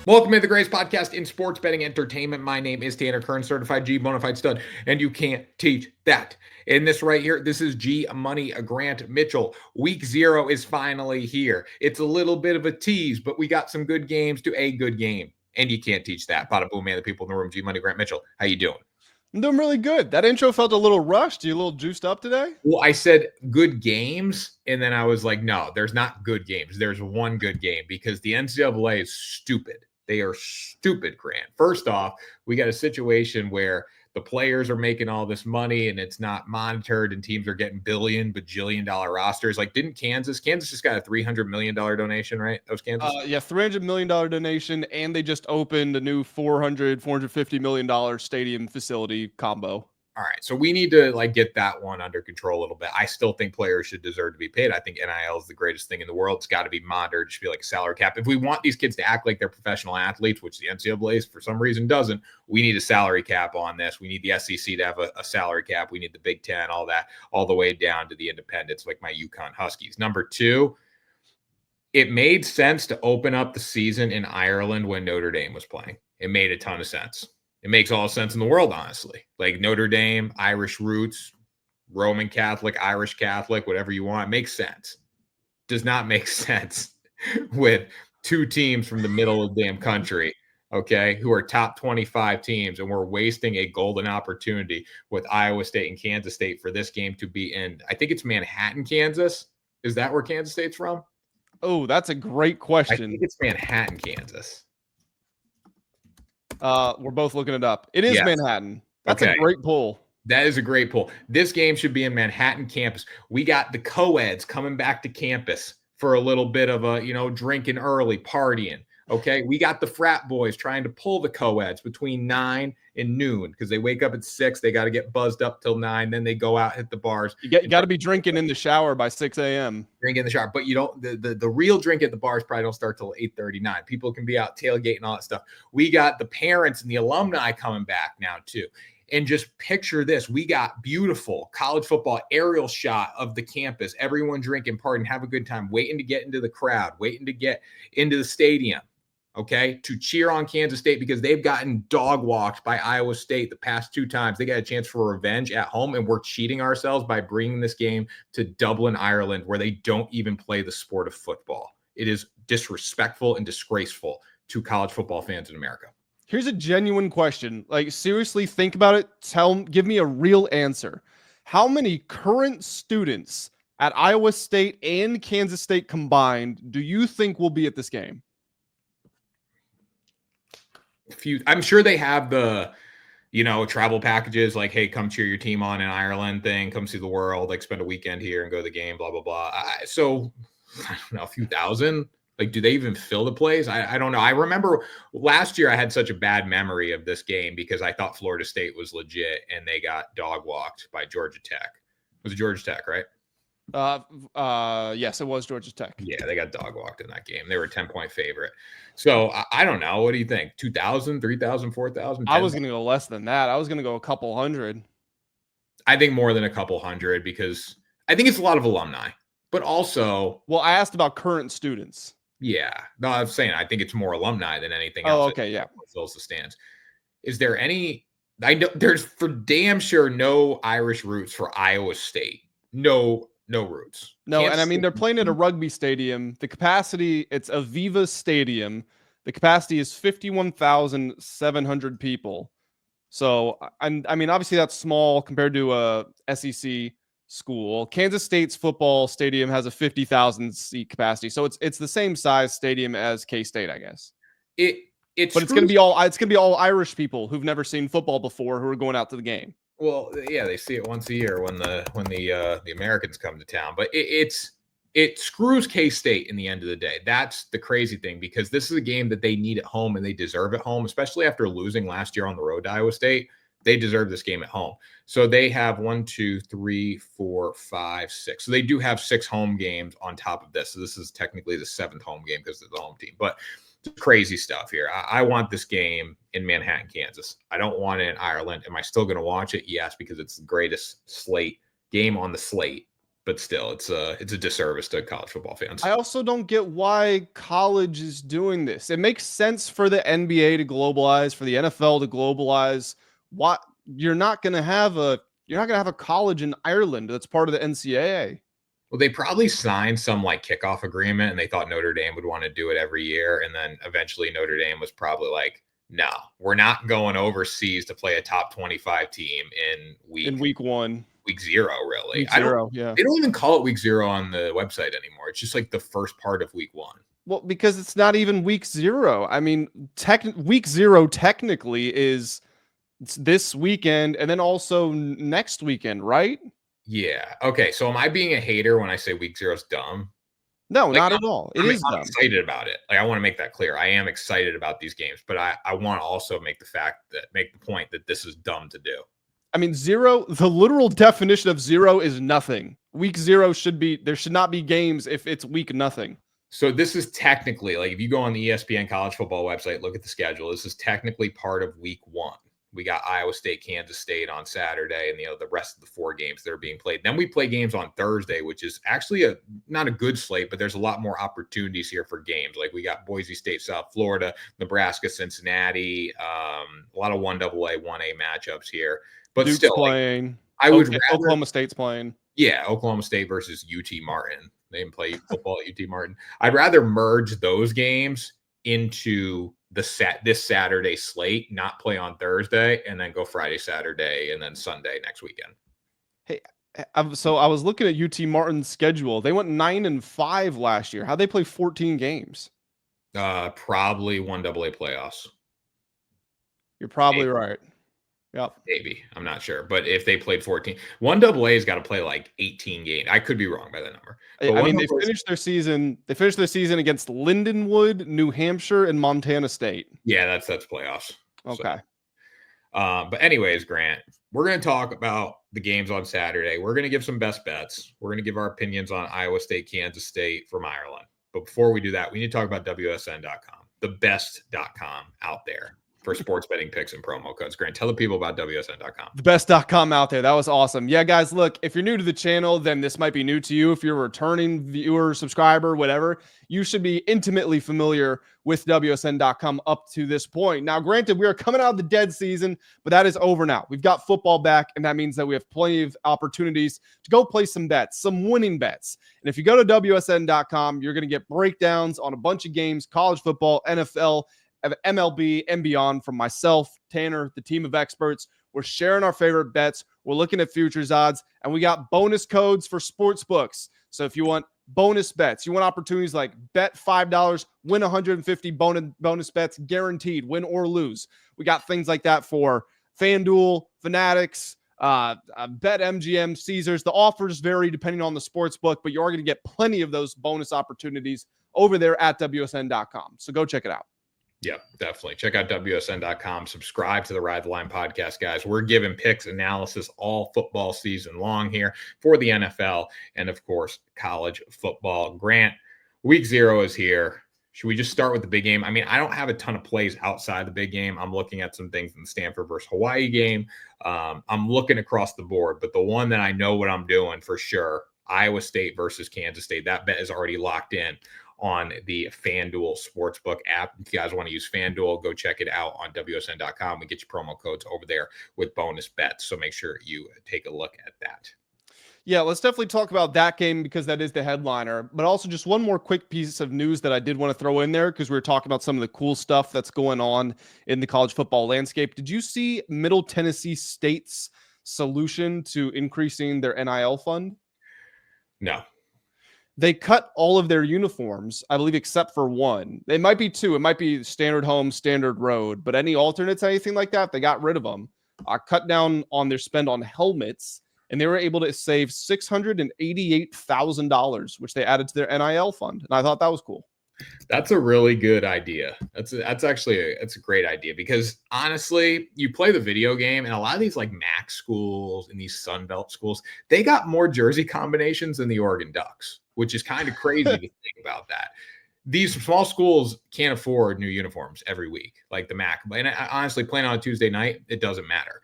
Welcome to the greatest podcast in sports betting entertainment. My name is Tanner Kern, certified G bonafide stud, and you can't teach that. In this right here, this is G Money Grant Mitchell. Week 0 is finally here. It's a little bit of a tease, but we got some good games to a good game, and you can't teach that. Bada boom, man, the people in the room. G Money Grant Mitchell, how you doing? I'm doing really good. That intro felt a little rushed. You a little juiced up today? Well, I said good games, and then I was like, no, there's not good games. There's one good game because the NCAA is stupid. They are stupid, Grant. First off, we got a situation where the players are making all this money and it's not monitored, and teams are getting bajillion dollar rosters. Like, didn't Kansas just got a $300 million donation, right? That was Kansas? Yeah, $300 million donation, and they just opened a new $450 million stadium facility combo. All right, so we need to get that one under control a little bit. I still think players should deserve to be paid. I think NIL is the greatest thing in the world. It's got to be monitored. It should be like a salary cap. If we want these kids to act like they're professional athletes, which the NCAA for some reason doesn't, we need a salary cap on this. We need the SEC to have a salary cap. We need the Big Ten, all that, all the way down to the independents, like my UConn Huskies. Number 2, it made sense to open up the season in Ireland when Notre Dame was playing. It made a ton of sense. It makes all the sense in the world, honestly. Like Notre Dame, Irish roots, Roman Catholic, Irish Catholic, whatever you want. It makes sense. Does not make sense with 2 teams from the middle of the damn country, okay, who are top 25 teams, and we're wasting a golden opportunity with Iowa State and Kansas State for this game to be in, I think it's Manhattan, Kansas. Is that where Kansas State's from? Oh, that's a great question. I think it's Manhattan, Kansas. We're both looking it up. It is Manhattan. That's a great pull. That is a great pull. This game should be in Manhattan campus. We got the co-eds coming back to campus for a little bit of a, drinking early, partying. Okay. We got the frat boys trying to pull the co-eds between 9 and noon because they wake up at 6. They got to get buzzed up till 9. Then they go out, hit the bars. You got to be drinking in the shower by 6 a.m. Drink in the shower. But you don't, the real drink at the bars probably don't start till 8:39. People can be out tailgating and all that stuff. We got the parents and the alumni coming back now too. And just picture this. We got beautiful college football aerial shot of the campus. Everyone drinking, partying, have a good time, waiting to get into the crowd, waiting to get into the stadium, okay, to cheer on Kansas State because they've gotten dog walked by Iowa State the past 2 times. They got a chance for revenge at home, and we're cheating ourselves by bringing this game to Dublin, Ireland, where they don't even play the sport of football. It is disrespectful and disgraceful to college football fans in America. Here's a genuine question. Like, seriously, think about it. Give me a real answer. How many current students at Iowa State and Kansas State combined do you think will be at this game? I'm sure they have the, travel packages like, hey, come cheer your team on in Ireland thing, come see the world, like spend a weekend here and go to the game, blah, blah, blah. So I don't know, a few thousand. Like, do they even fill the place? I don't know. I remember last year I had such a bad memory of this game because I thought Florida State was legit and they got dog walked by Georgia Tech. It was Georgia Tech, right? Yes, it was Georgia Tech. Yeah, they got dog walked in that game. They were a 10-point favorite. So I don't know. What do you think? 2,000, 3,000, 4,000? I was going to go less than that. I was going to go a couple hundred. I think more than a couple hundred because I think it's a lot of alumni, but also. Well, I asked about current students. Yeah. No, I was saying I think it's more alumni than anything else. Oh, okay, yeah. Fills the stands. Is there any? I know there's for damn sure no Irish roots for Iowa State. No roots. No, and I mean they're playing at a rugby stadium. The capacity, it's Aviva Stadium. The capacity is 51,700 people. So, I mean, obviously that's small compared to a SEC school. Kansas State's football stadium has a 50,000 seat capacity, so it's the same size stadium as K-State, I guess. It's gonna be all Irish people who've never seen football before who are going out to the game. Well, yeah, they see it once a year when the Americans come to town, but it screws K-State in the end of the day. That's the crazy thing because this is a game that they need at home and they deserve at home, especially after losing last year on the road to Iowa State. They deserve this game at home. So they have 1, 2, 3, 4, 5, 6. So they do have 6 home games on top of this. So this is technically the 7th home game because they're the home team. But crazy stuff here. I want this game in Manhattan, Kansas. I don't want it in Ireland. Am I still going to watch it? Yes, because it's the greatest game on the slate but still, it's a disservice to college football fans. I also don't get why college is doing this. It makes sense for the NBA to globalize, for the NFL to globalize. What you're not going to have a college in Ireland that's part of the NCAA. Well, they probably signed some like kickoff agreement and they thought Notre Dame would want to do it every year. And then eventually Notre Dame was probably like, no, we're not going overseas to play a top 25 team in week 1. Week 0, really. Week 0, yeah. They don't even call it week 0 on the website anymore. It's just like the first part of week 1. Well, because it's not even week 0. I mean, week 0 technically is this weekend and then also next weekend, right? Yeah. Okay. So am I being a hater when I say week 0 is dumb? No, like, not at all. I'm dumb. Excited about it. Like, I want to make that clear. I am excited about these games, but I want to also make the point that this is dumb to do. I mean, 0, the literal definition of 0 is nothing. Week 0 there should not be games if it's week nothing. So this is technically, like, if you go on the ESPN college football website, look at the schedule. This is technically part of week 1. We got Iowa State, Kansas State on Saturday, and the rest of the 4 games that are being played. Then we play games on Thursday, which is actually not a good slate, but there's a lot more opportunities here for games. Like, we got Boise State, South Florida, Nebraska, Cincinnati, a lot of 1AA, 1A matchups here. But Duke's still, playing. Like, I would rather, Oklahoma State's playing. Yeah, Oklahoma State versus UT Martin. They didn't play football at UT Martin. I'd rather merge those games into this Saturday slate, not play on Thursday, and then go Friday, Saturday, and then Sunday next weekend. Hey, so I was looking at UT Martin's schedule. They went 9-5 last year. How'd they play 14 games? Probably 1AA playoffs. You're probably right. Yep. Maybe. I'm not sure. But if they played 14, 1AA has got to play like 18 games. I could be wrong by that number. But I mean, they finished their season against Lindenwood, New Hampshire, and Montana State. Yeah, that's playoffs. Okay. So. But anyways, Grant, we're going to talk about the games on Saturday. We're going to give some best bets. We're going to give our opinions on Iowa State, Kansas State from Ireland. But before we do that, we need to talk about WSN.com, the best.com out there for sports betting picks and promo codes. Grant, tell the people about WSN.com. The best.com out there. That was awesome. Yeah, guys, look, if you're new to the channel, then this might be new to you. If you're a returning viewer, subscriber, whatever, you should be intimately familiar with WSN.com up to this point. Now, granted, we are coming out of the dead season, but that is over now. We've got football back, and that means that we have plenty of opportunities to go play some bets, some winning bets. And if you go to WSN.com, you're going to get breakdowns on a bunch of games, college football, NFL, MLB, and beyond from myself, Tanner, the team of experts. We're sharing our favorite bets. We're looking at futures odds, and we got bonus codes for sports books. So if you want bonus bets, you want opportunities like bet $5, win 150 bonus bets guaranteed, win or lose. We got things like that for FanDuel, Fanatics, Bet MGM, Caesars. The offers vary depending on the sports book, but you are going to get plenty of those bonus opportunities over there at WSN.com. So go check it out. Yeah, definitely. Check out WSN.com. Subscribe to the Ride the Line podcast, guys. We're giving picks analysis all football season long here for the NFL and, of course, college football. Grant, week 0 is here. Should we just start with the big game? I mean, I don't have a ton of plays outside the big game. I'm looking at some things in the Stanford versus Hawaii game. I'm looking across the board, but the one that I know what I'm doing for sure, Iowa State versus Kansas State, that bet is already locked in on the FanDuel Sportsbook app. If you guys want to use FanDuel, go check it out on WSN.com. We get you promo codes over there with bonus bets. So make sure you take a look at that. Yeah, let's definitely talk about that game because that is the headliner. But also just one more quick piece of news that I did want to throw in there because we were talking about some of the cool stuff that's going on in the college football landscape. Did you see Middle Tennessee State's solution to increasing their NIL fund? No. They cut all of their uniforms, I believe, except for one. It might be 2. It might be standard home, standard road, but any alternates, anything like that, they got rid of them. Cut down on their spend on helmets, and they were able to save $688,000, which they added to their NIL fund. And I thought that was cool. That's a really good idea. That's actually a great idea because honestly, you play the video game and a lot of these like MAC schools and these Sun Belt schools, they got more jersey combinations than the Oregon Ducks, which is kind of crazy to think about that. These small schools can't afford new uniforms every week like the MAC. And honestly, playing on a Tuesday night, it doesn't matter.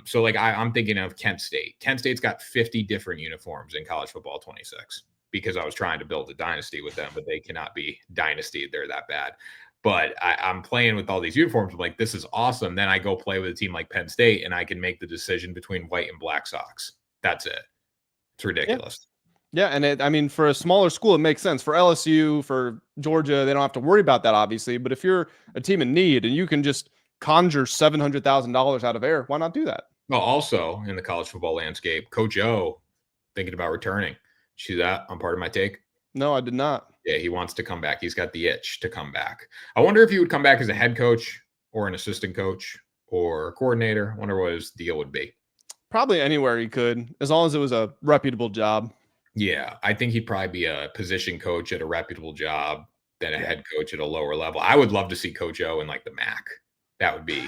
So like I'm thinking of Kent State. Kent State's got 50 different uniforms in college football 26 because I was trying to build a dynasty with them, but they cannot be dynasty. They're that bad. But I'm playing with all these uniforms. I'm like, this is awesome. Then I go play with a team like Penn State and I can make the decision between white and black socks. That's it. It's ridiculous. Yeah. And I mean, for a smaller school, it makes sense. For LSU, for Georgia, they don't have to worry about that, obviously. But if you're a team in need and you can just conjure $700,000 out of air, why not do that? Well, also in the college football landscape, Coach O thinking about returning. See that on Part of My Take? No, I did not. Yeah, he wants to come back. He's got the itch to come back. I wonder if he would come back as a head coach or an assistant coach or a coordinator. I wonder what his deal would be. Probably anywhere he could, as long as it was a reputable job. Yeah, I think he'd probably be a position coach at a reputable job than a head coach at a lower level. I would love to see Coach O in like the MAC. That would be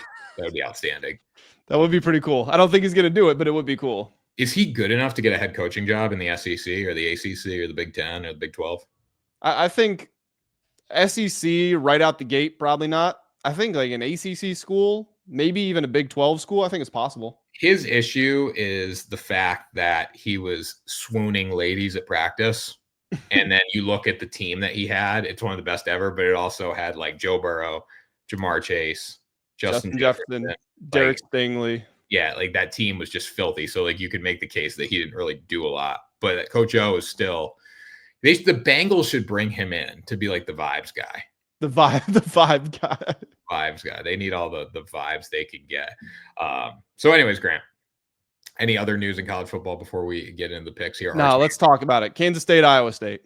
outstanding. That would be pretty cool. I don't think he's going to do it, but it would be cool. Is he good enough to get a head coaching job in the SEC or the ACC or the Big 10 or the Big 12? I think SEC right out the gate, probably not. I think like an ACC school, maybe even a Big 12 school, I think it's possible. His issue is the fact that he was swooning ladies at practice. And then you look at the team that he had, it's one of the best ever, but it also had like Joe Burrow, Jamar Chase, Justin Jefferson, Derek Stingley. Yeah, like that team was just filthy. So like you could make the case that he didn't really do a lot. But Coach O is still the Bengals should bring him in to be like the vibes guy. The vibe guy. Vibes guy. They need all the vibes they can get. So anyways, Grant, any other news in college football before we get into the picks here? No, let's talk about it. Kansas State, Iowa State.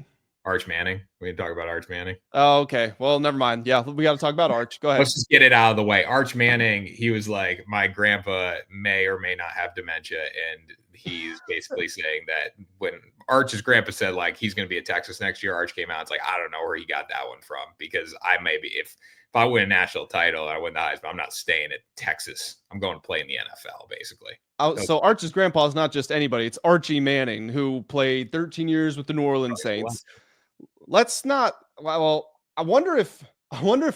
Arch Manning. We can talk about Arch Manning. Oh, okay. Well, never mind. Yeah, we got to talk about Arch. Go ahead. Let's just get it out of the way. Arch Manning, he was like, my grandpa may or may not have dementia. And he's basically saying that when Arch's grandpa said, like, he's going to be at Texas next year, Arch came out. It's like, I don't know where he got that one from because I may be, if I win a national title, I win the Heisman, I'm not staying at Texas. I'm going to play in the NFL, basically. So Arch's grandpa is not just anybody. It's Archie Manning, who played 13 years with the New Orleans Saints. Let's not. Well, I wonder if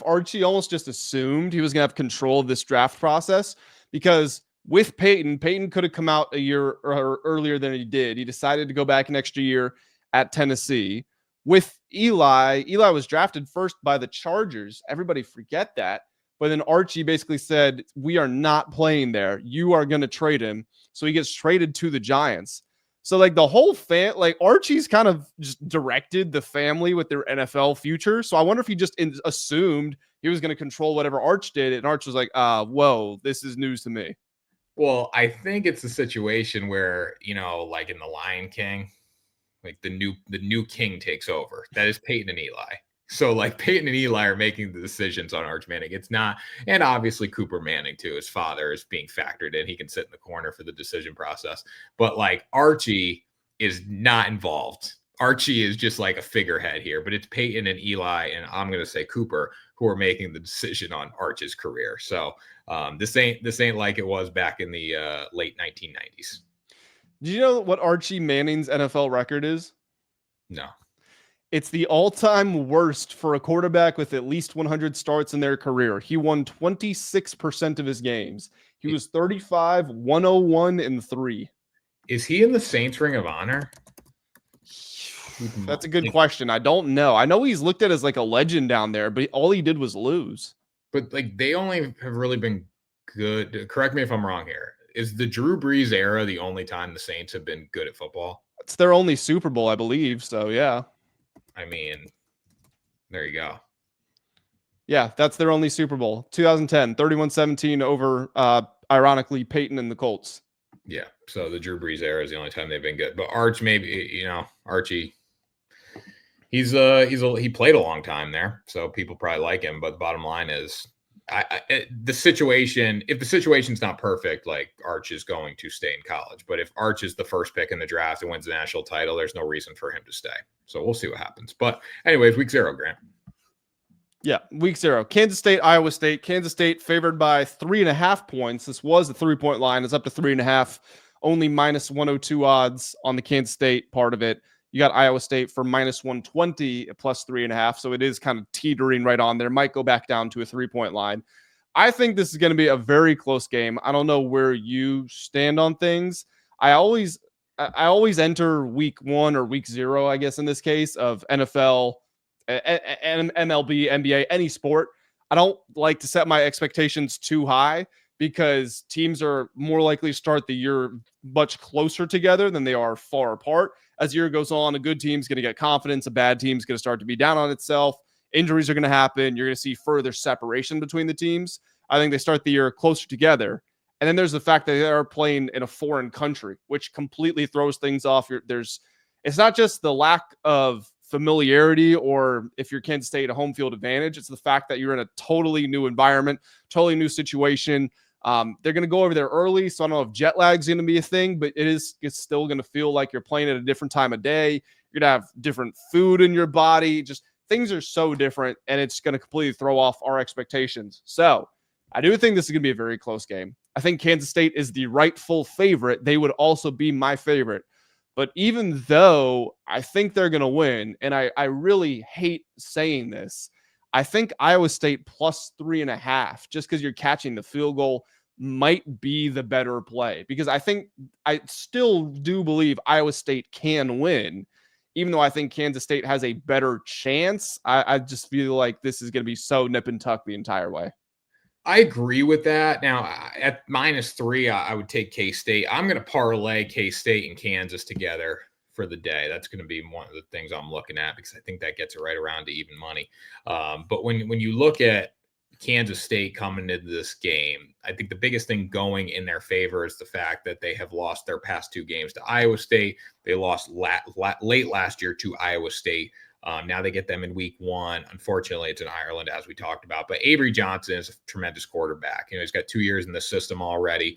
Archie almost just assumed he was going to have control of this draft process because with Peyton could have come out a year earlier than he did. He decided to go back an extra year at Tennessee. With Eli was drafted first by the Chargers. Everybody forget that. But then Archie basically said, we are not playing there. You are going to trade him. So he gets traded to the Giants. So like the whole Archie's kind of just directed the family with their NFL future. So I wonder if he just assumed he was going to control whatever Arch did. And Arch was like, whoa, this is news to me. Well, I think it's a situation where, like in The Lion King, like the new king takes over. That is Peyton and Eli. So like Peyton and Eli are making the decisions on Arch Manning. It's not, and obviously Cooper Manning too. His father is being factored in. He can sit in the corner for the decision process. But like Archie is not involved. Archie is just like a figurehead here. But it's Peyton and Eli, and I'm going to say Cooper, who are making the decision on Arch's career. So this ain't like it was back in the late 1990s. Do you know what Archie Manning's NFL record is? No. It's the all-time worst for a quarterback with at least 100 starts in their career. He won 26% of his games. He was 35, 101, and 3. Is he in the Saints Ring of Honor? That's a good question. I don't know. I know he's looked at as like a legend down there, but all he did was lose. But like they only have really been good. Correct me if I'm wrong here. Is the Drew Brees era the only time the Saints have been good at football? It's their only Super Bowl, I believe. So, yeah. I mean, there you go. Yeah, that's their only Super Bowl. 2010, 31-17 over, ironically, Peyton and the Colts. Yeah, so the Drew Brees era is the only time they've been good. But Arch, maybe, Archie, he played a long time there, so people probably like him. But the bottom line is, the situation, if the situation's not perfect, like Arch is going to stay in college. But if Arch is the first pick in the draft and wins the national title, there's no reason for him to stay. So we'll see what happens. But anyways, week 0, Grant. Yeah, week 0. Kansas State, Iowa State. Kansas State favored by 3.5 points. This was a 3-point line. It's up to 3.5. Only minus 102 odds on the Kansas State part of it. You got Iowa State for minus 120 plus 3.5. So it is kind of teetering right on there. Might go back down to a 3-point line. I think this is going to be a very close game. I don't know where you stand on things. I always enter week 1 or week 0, I guess in this case, of NFL, MLB, NBA, any sport. I don't like to set my expectations too high because teams are more likely to start the year much closer together than they are far apart. As the year goes on, a good team's going to get confidence. A bad team's going to start to be down on itself. Injuries are going to happen. You're going to see further separation between the teams. I think they start the year closer together. And then there's the fact that they are playing in a foreign country, which completely throws things off. It's not just the lack of familiarity or if you're Kansas State a home field advantage. It's the fact that you're in a totally new environment, totally new situation. They're going to go over there early, so I don't know if jet lag is going to be a thing, but it's still going to feel like you're playing at a different time of day. You're going to have different food in your body. Just things are so different, and it's going to completely throw off our expectations. So I do think this is going to be a very close game. I think Kansas State is the rightful favorite. They would also be my favorite. But even though I think they're going to win, and I really hate saying this, I think Iowa State plus 3.5, just because you're catching the field goal, might be the better play. Because I still do believe Iowa State can win, even though I think Kansas State has a better chance. I just feel like this is going to be so nip and tuck the entire way. I agree with that. Now, at -3, I would take K-State. I'm going to parlay K-State and Kansas together for the day. That's going to be one of the things I'm looking at because I think that gets it right around to even money. But when you look at Kansas State coming into this game, I think the biggest thing going in their favor is the fact that they have lost their past 2 games to Iowa State. They lost late last year to Iowa State. Now they get them in week 1. Unfortunately, it's in Ireland, as we talked about. But Avery Johnson is a tremendous quarterback. He's got 2 years in the system already.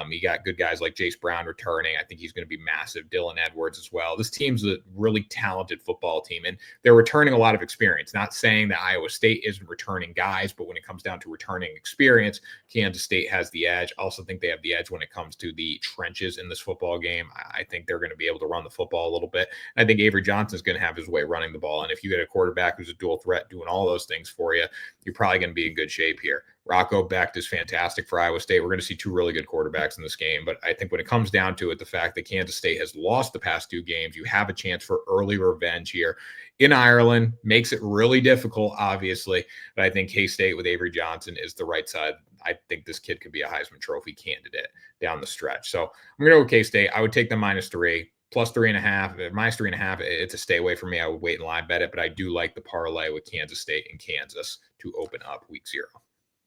You got good guys like Jace Brown returning. I think he's going to be massive. Dylan Edwards as well. This team's a really talented football team, and they're returning a lot of experience. Not saying that Iowa State isn't returning guys, but when it comes down to returning experience, Kansas State has the edge. I also think they have the edge when it comes to the trenches in this football game. I think they're going to be able to run the football a little bit. I think Avery Johnson is going to have his way running the ball. And if you get a quarterback who's a dual threat doing all those things for you, you're probably going to be in good shape here. Rocco Becht is fantastic for Iowa State. We're going to see 2 really good quarterbacks in this game. But I think when it comes down to it, the fact that Kansas State has lost the past 2 games, you have a chance for early revenge here in Ireland. Makes it really difficult, obviously. But I think K-State with Avery Johnson is the right side. I think this kid could be a Heisman Trophy candidate down the stretch. So I'm going to go with K-State. I would take the -3. Plus 3.5, -3.5. It's a stay away from me. I would wait and live bet it, but I do like the parlay with Kansas State and Kansas to open up week 0.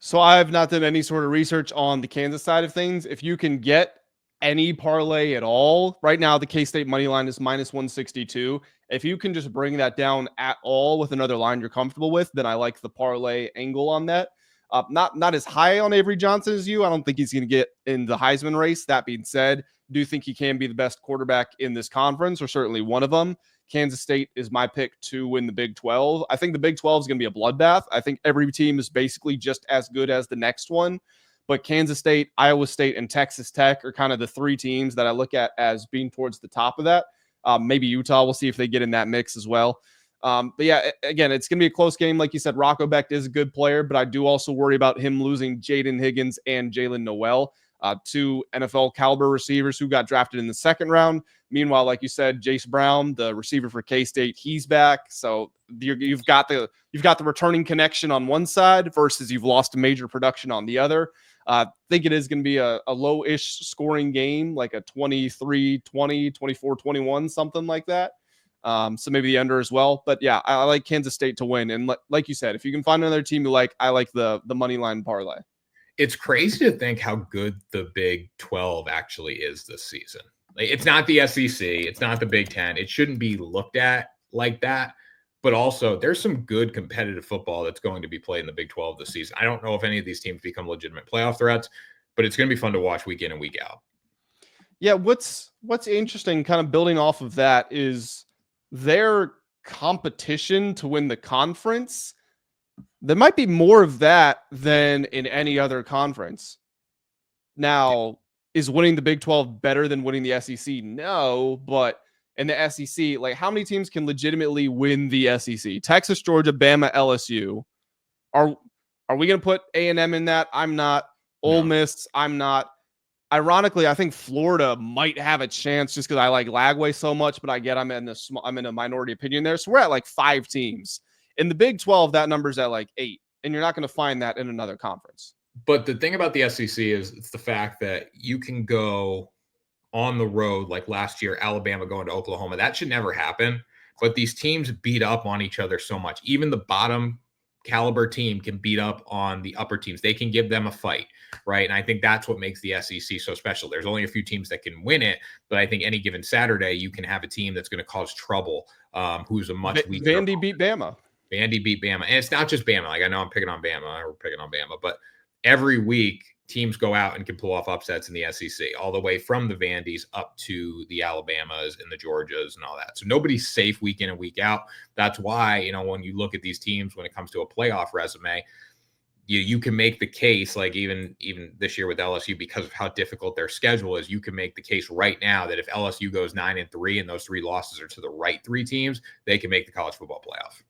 So I have not done any sort of research on the Kansas side of things. If you can get any parlay at all, right now the K-State money line is -162. If you can just bring that down at all with another line you're comfortable with, then I like the parlay angle on that. Not as high on Avery Johnson as you. I don't think he's going to get in the Heisman race. That being said, do think he can be the best quarterback in this conference, or certainly one of them. Kansas State is my pick to win the Big 12. I think the Big 12 is going to be a bloodbath. I think every team is basically just as good as the next one. But Kansas State, Iowa State, and Texas Tech are kind of the 3 teams that I look at as being towards the top of that. Maybe Utah. We'll see if they get in that mix as well. But yeah, again, it's going to be a close game. Like you said, Rocco Becht is a good player, but I do also worry about him losing Jaden Higgins and Jalen Noel, 2 NFL caliber receivers who got drafted in the 2nd round. Meanwhile, like you said, Jace Brown, the receiver for K-State, he's back. So you've got the returning connection on one side versus you've lost a major production on the other. I think it is going to be a low-ish scoring game, like a 23-20, 24-21, something like that. So maybe the under as well. But yeah, I like Kansas State to win. And like you said, if you can find another team you like, I like the money line parlay. It's crazy to think how good the Big 12 actually is this season. Like, it's not the SEC. It's not the Big 10. It shouldn't be looked at like that. But also, there's some good competitive football that's going to be played in the Big 12 this season. I don't know if any of these teams become legitimate playoff threats, but it's going to be fun to watch week in and week out. Yeah, what's interesting, kind of building off of that, is their competition to win the conference. There might be more of that than in any other conference. Now, is winning the Big 12 better than winning the SEC? No, but in the SEC, like, how many teams can legitimately win the SEC? Texas, Georgia, Bama, LSU Are we going to put A&M in that? I'm not. Ole Miss, I'm not. Ironically, I think Florida might have a chance just because I like Lagway so much, but I get I'm in a minority opinion there. So we're at like 5 teams. In the Big 12, that number's at like 8, and you're not going to find that in another conference. But the thing about the SEC is it's the fact that you can go on the road like last year, Alabama going to Oklahoma. That should never happen. But these teams beat up on each other so much. Even the bottom caliber team can beat up on the upper teams. They can give them a fight, right? And I think that's what makes the SEC so special. There's only a few teams that can win it, but I think any given Saturday you can have a team that's going to cause trouble, who's a much weaker. Vandy beat Bama. Vandy beat Bama. And it's not just Bama. Like, I know I'm picking on Bama. We're picking on Bama. But every week, teams go out and can pull off upsets in the SEC, all the way from the Vandys up to the Alabamas and the Georgias and all that. So nobody's safe week in and week out. That's why, you know, when you look at these teams, when it comes to a playoff resume, you can make the case, like even this year with LSU, because of how difficult their schedule is, you can make the case right now that if LSU goes 9-3 and those 3 losses are to the right 3 teams, they can make the college football playoff.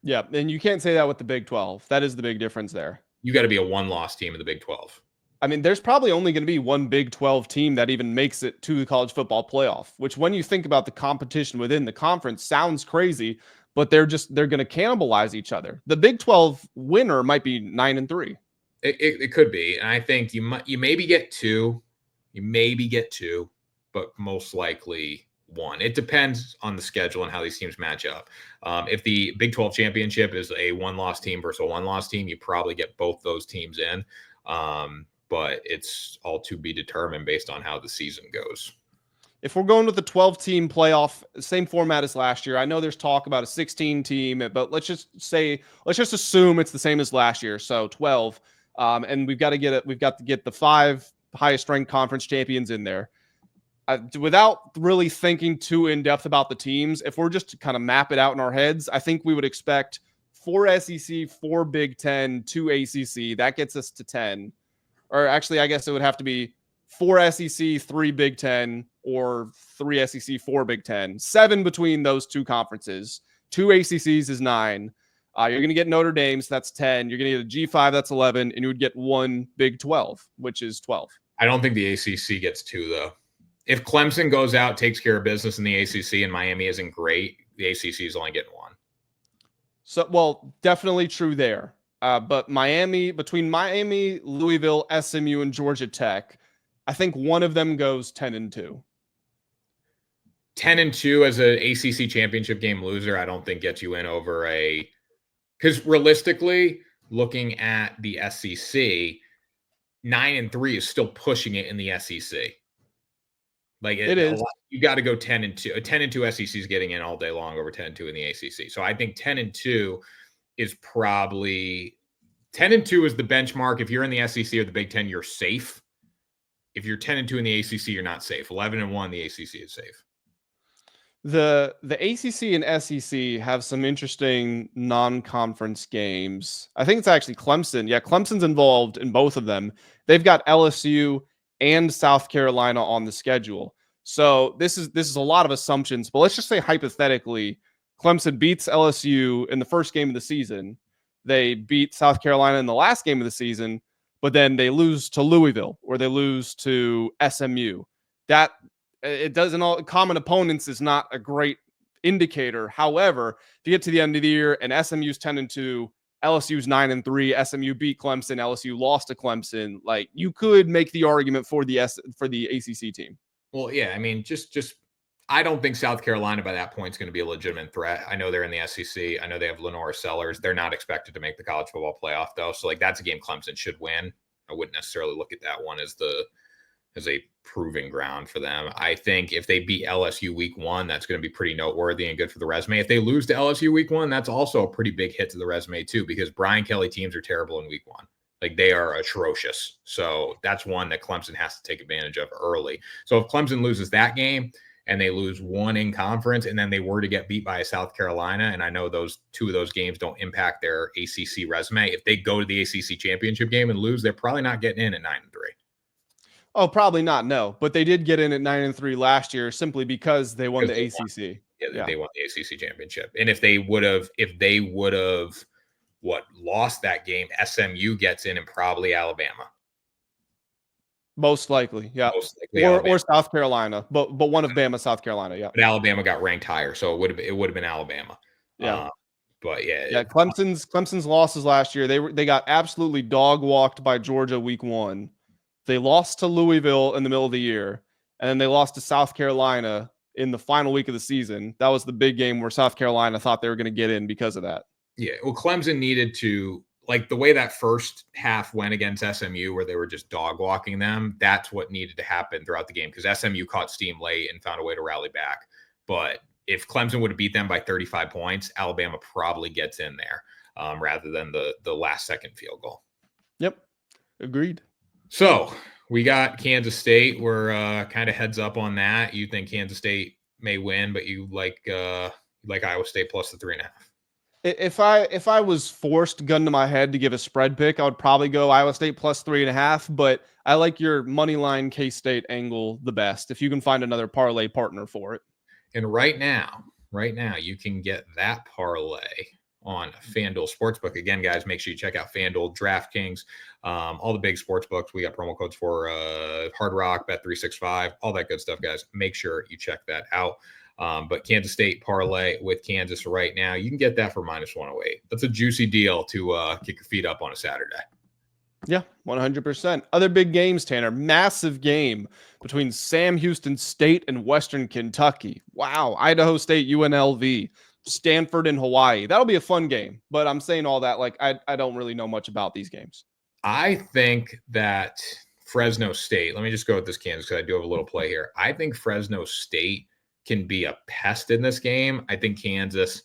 Yeah, and you can't say that with the Big 12. That is the big difference there. You got to be a 1-loss team in the Big 12. I mean, there's probably only going to be one Big 12 team that even makes it to the college football playoff, which when you think about the competition within the conference sounds crazy, but they're going to cannibalize each other. The Big 12 winner might be 9-3. It could be. And I think you maybe get 2. You maybe get 2, but most likely 1. It depends on the schedule and how these teams match up. If the Big 12 championship is a 1-loss team versus a 1-loss team, you probably get both those teams in. But it's all to be determined based on how the season goes. If we're going with the 12-team playoff, same format as last year, I know there's talk about a 16-team, but let's just assume it's the same as last year. So 12, and we've got to get the 5 highest ranked conference champions in there. Without really thinking too in depth about the teams, if we're just to kind of map it out in our heads, I think we would expect 4 SEC, 4 Big 10, 2 ACC. That gets us to 10. Or actually, I guess it would have to be 4 SEC, 3 Big 10, or 3 SEC, 4 Big 10. 7 between those 2 conferences. 2 ACCs is 9. You're going to get Notre Dame, so that's 10. You're going to get a G5, that's 11. And you would get 1 Big 12, which is 12. I don't think the ACC gets 2, though. If Clemson goes out, takes care of business in the ACC, and Miami isn't great, the ACC is only getting 1. So, well, definitely true there. But between Miami, Louisville, SMU, and Georgia Tech, I think one of them goes 10-2. 10-2 as an ACC championship game loser, I don't think gets you in over because realistically, looking at the SEC, 9-3 is still pushing it in the SEC. Like it is. You got to go 10-2. A 10-2 SEC is getting in all day long over 10-2 in the ACC. So I think 10-2 is probably 10-2 is the benchmark. If you're in the SEC or the Big 10, you're safe. If you're 10-2 in the ACC, you're not safe. 11-1, the ACC is safe. The ACC and SEC have some interesting non-conference games. I think it's actually Clemson. Yeah, Clemson's involved in both of them. They've got LSU and South Carolina on the schedule. So this is a lot of assumptions, but let's just say hypothetically, Clemson beats LSU in the first game of the season. They beat South Carolina in the last game of the season, but then they lose to Louisville or they lose to SMU. That it doesn't all common opponents is not a great indicator. However, if you get to the end of the year and SMU's 10-2, LSU's 9-3, SMU beat Clemson, LSU lost to Clemson, like you could make the argument for the ACC team. Well, yeah, I mean, just I don't think South Carolina by that point is going to be a legitimate threat. I know they're in the SEC. I know they have Lenora Sellers. They're not expected to make the college football playoff though. So like that's a game Clemson should win. I wouldn't necessarily look at that one as a proving ground for them. I think if they beat LSU week 1, that's going to be pretty noteworthy and good for the resume. If they lose to LSU week 1, that's also a pretty big hit to the resume too, because Brian Kelly teams are terrible in week 1. Like they are atrocious. So that's one that Clemson has to take advantage of early. So if Clemson loses that game and they lose 1 in conference and then they were to get beat by South Carolina, and I know those 2 of those games don't impact their ACC resume, if they go to the ACC championship game and lose, they're probably not getting in at 9-3. Oh, probably not. No, but they did get in at 9-3 last year simply because they won the ACC. Yeah, they won the ACC championship. And if they would have what lost that game, SMU gets in and probably Alabama. Most likely, yeah. Most likely Or South Carolina, but one of Bama, South Carolina, yeah. But Alabama got ranked higher, so it would have been Alabama. Yeah. But yeah. Yeah, Clemson's losses last year, they got absolutely dog walked by Georgia week 1. They lost to Louisville in the middle of the year, and then they lost to South Carolina in the final week of the season. That was the big game where South Carolina thought they were going to get in because of that. Yeah, well, Clemson needed to, like, the way that first half went against SMU where they were just dog walking them, that's what needed to happen throughout the game because SMU caught steam late and found a way to rally back. But if Clemson would have beat them by 35 points, Alabama probably gets in there rather than the last second field goal. Yep, agreed. So we got Kansas State. We're kind of heads up on that. You think Kansas State may win, but you like Iowa State plus the 3.5. If I was forced, gun to my head, to give a spread pick, I would probably go Iowa State plus 3.5. But I like your money line K-State angle the best. If you can find another parlay partner for it. And right now, you can get that parlay on FanDuel Sportsbook. Again, guys, make sure you check out FanDuel, DraftKings, all the big sports books. We got promo codes for Hard Rock, Bet365, all that good stuff, guys. Make sure you check that out. But Kansas State parlay with Kansas right now, you can get that for minus 108. That's a juicy deal to kick your feet up on a Saturday. Yeah, 100%. Other big games, Tanner. Massive game between Sam Houston State and Western Kentucky. Wow. Idaho State, UNLV, Stanford and Hawaii. That'll be a fun game. But I'm saying all that like I don't really know much about these games. I think that Fresno State, let me just go with this Kansas because I do have a little play here. I think Fresno State can be a pest in this game. I think Kansas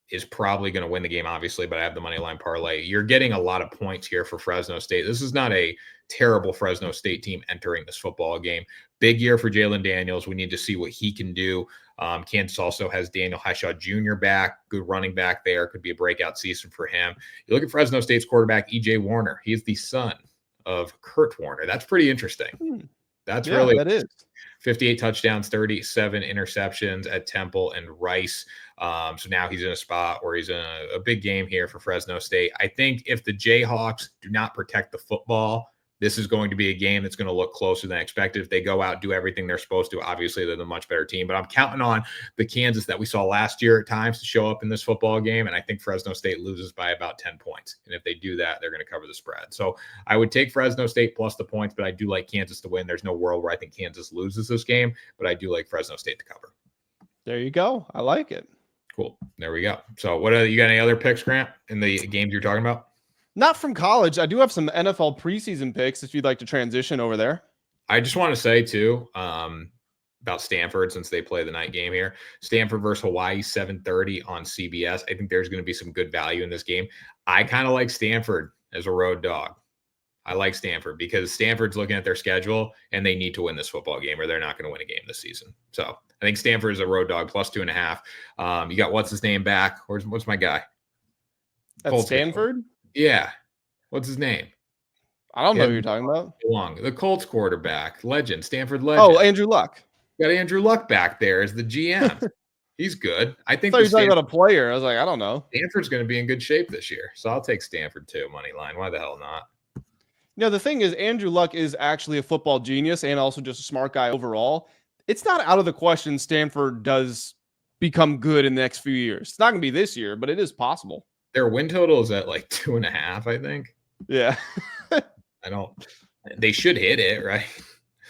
is probably going to win the game, obviously, but I have the money line parlay. You're getting a lot of points here for Fresno State. This is not a terrible Fresno State team entering this football game. Big year for Jalen Daniels. We need to see what he can do. Kansas also has Daniel Hishaw Jr. back, good running back there. Could be a breakout season for him. You look at Fresno State's quarterback, E.J. Warner. He is the son of Kurt Warner. That's pretty interesting. That's really that is 58 touchdowns, 37 interceptions at Temple and Rice. So now he's in a spot where he's in a big game here for Fresno State. I think if the Jayhawks do not protect the football, this is going to be a game that's going to look closer than expected. If they go out, do everything they're supposed to, obviously they're the much better team. But I'm counting on the Kansas that we saw last year at times to show up in this football game. And I think Fresno State loses by about 10 points. And if they do that, they're going to cover the spread. So I would take Fresno State plus the points, but I do like Kansas to win. There's no world where I think Kansas loses this game, but I do like Fresno State to cover. There you go. I like it. Cool. There we go. So what you got any other picks, Grant, in the games you're talking about? Not from college. I do have some NFL preseason picks if you'd like to transition over there. I just want to say, too, about Stanford, since they play the night game here. Stanford versus Hawaii, 7:30 on CBS. I think there's going to be some good value in this game. I kind of like Stanford as a road dog. I like Stanford because Stanford's looking at their schedule, and they need to win this football game or they're not going to win a game this season. So I think Stanford is a road dog, plus 2.5. You got what's-his-name back? What's my guy? At Stanford? Yeah. What's his name? I don't know who you're talking about. The Colts quarterback, legend, Stanford legend. Oh, Andrew Luck. Got Andrew Luck back there as the GM. He's good. I think I thought you were talking about a player. I was like, I don't know. Stanford's going to be in good shape this year. So I'll take Stanford too, money line. Why the hell not? No, the thing is, Andrew Luck is actually a football genius and also just a smart guy overall. It's not out of the question Stanford does become good in the next few years. It's not going to be this year, but it is possible. Their win total is at like 2.5, I think. Yeah. They should hit it, right?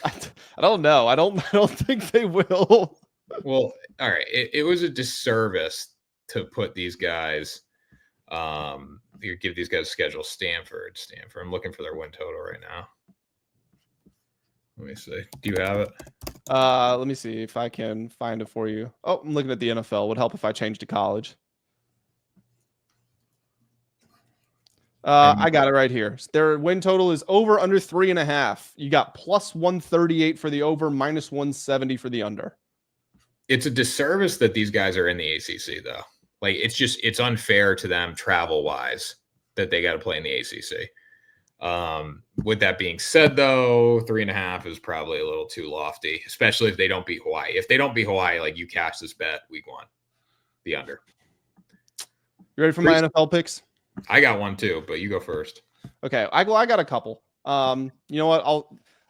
I don't know. I don't think they will. Well, all right. It was a disservice to put these guys, give these guys a schedule. Stanford. I'm looking for their win total right now. Let me see. Do you have it? Let me see if I can find it for you. Oh, I'm looking at the NFL. Would help if I changed to college. I got it right here. Their win total is over under 3.5. You got plus 138 for the over, minus 170 for the under. It's a disservice that these guys are in the ACC, though. Like, it's unfair to them travel wise that they got to play in the ACC. With that being said, though, 3.5 is probably a little too lofty, especially if they don't beat Hawaii. If they don't beat Hawaii, like, you cash this bet week 1, the under. You ready for my NFL picks? I got one too, but you go first. Okay, I got a couple. You know what?